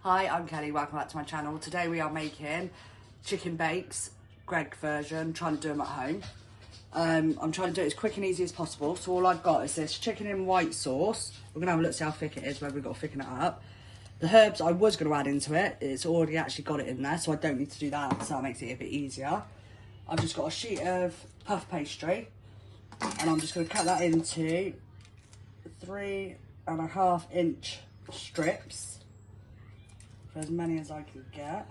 Hi, I'm Kelly, welcome back to my channel. Today we are making chicken bakes, Greg version, trying to do them at home. I'm trying to do it as quick and easy as possible. So all I've got is this chicken in white sauce. We're going to have a look, see how thick it is, whether we've got to thicken it up. The herbs I was going to add into it, it's already actually got it in there, so I don't need to do that, so that makes it a bit easier. I've just got a sheet of puff pastry, and I'm just going to cut that into 3.5 inch strips. For as many as I can get.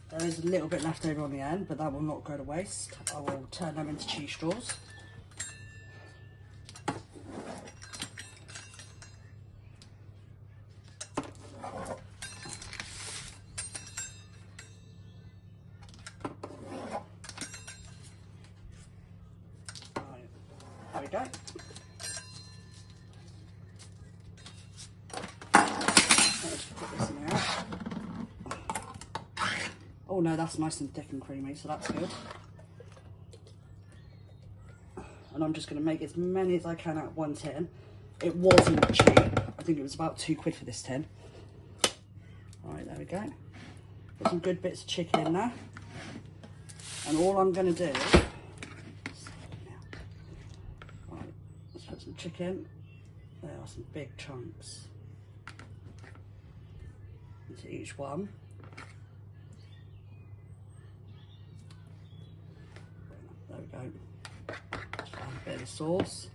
There is a little bit left over on the end, but that will not go to waste. I will turn them into cheese straws. There we go. Let's put this in here. Oh no, that's nice and thick and creamy, so that's good. And I'm just going to make as many as I can out of one tin. It wasn't cheap. I think it was about £2 for this tin. Right, there we go. Put some good bits of chicken in there. And all I'm going to do... Let's put some chicken. There are some big chunks into each one. There we go. Just add a bit of sauce.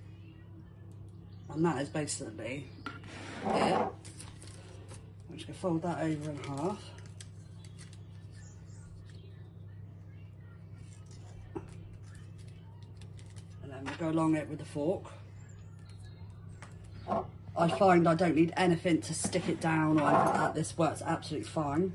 And that is basically it. I'm just going to fold that over in half. And then we'll go along it with the fork. I find I don't need anything to stick it down or anything like that. This works absolutely fine.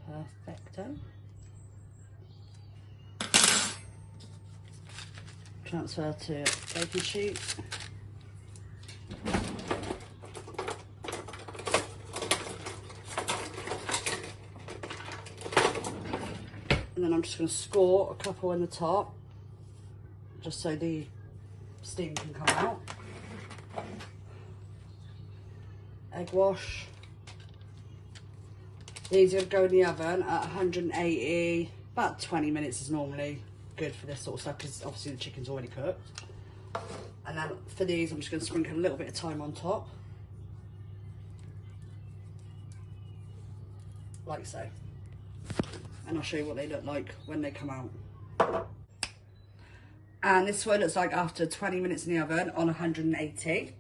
Perfecto. Transfer to baking sheet. And then I'm just going to score a couple in the top, just so the steam can come out. Egg wash. These are going to go in the oven at 180, about 20 minutes is normally good for this sort of stuff, because obviously the chicken's already cooked. And then for these, I'm just going to sprinkle a little bit of thyme on top, like so. And I'll show you what they look like when they come out. And this is what it looks like after 20 minutes in the oven on 180.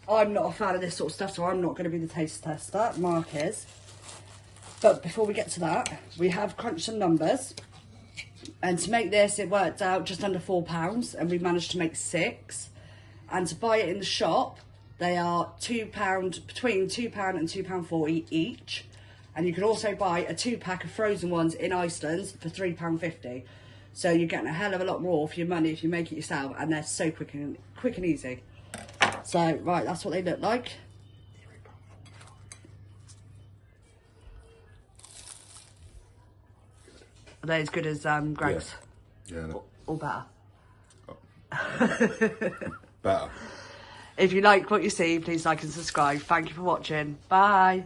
I'm not a fan of this sort of stuff, so I'm not going to be the taste tester. Mark is. But before we get to that, we have crunched some numbers. And to make this, it worked out just under £4, and we managed to make 6. And to buy it in the shop, they are £2, between £2 and £2.40 each. And you can also buy a 2-pack of frozen ones in Iceland for £3.50. So you're getting a hell of a lot more for your money if you make it yourself, and they're so quick and easy. So, right, that's what they look like. Are they as good as Greg's? Yeah. No. Or better? Oh. Better. If you like what you see, please like and subscribe. Thank you for watching. Bye.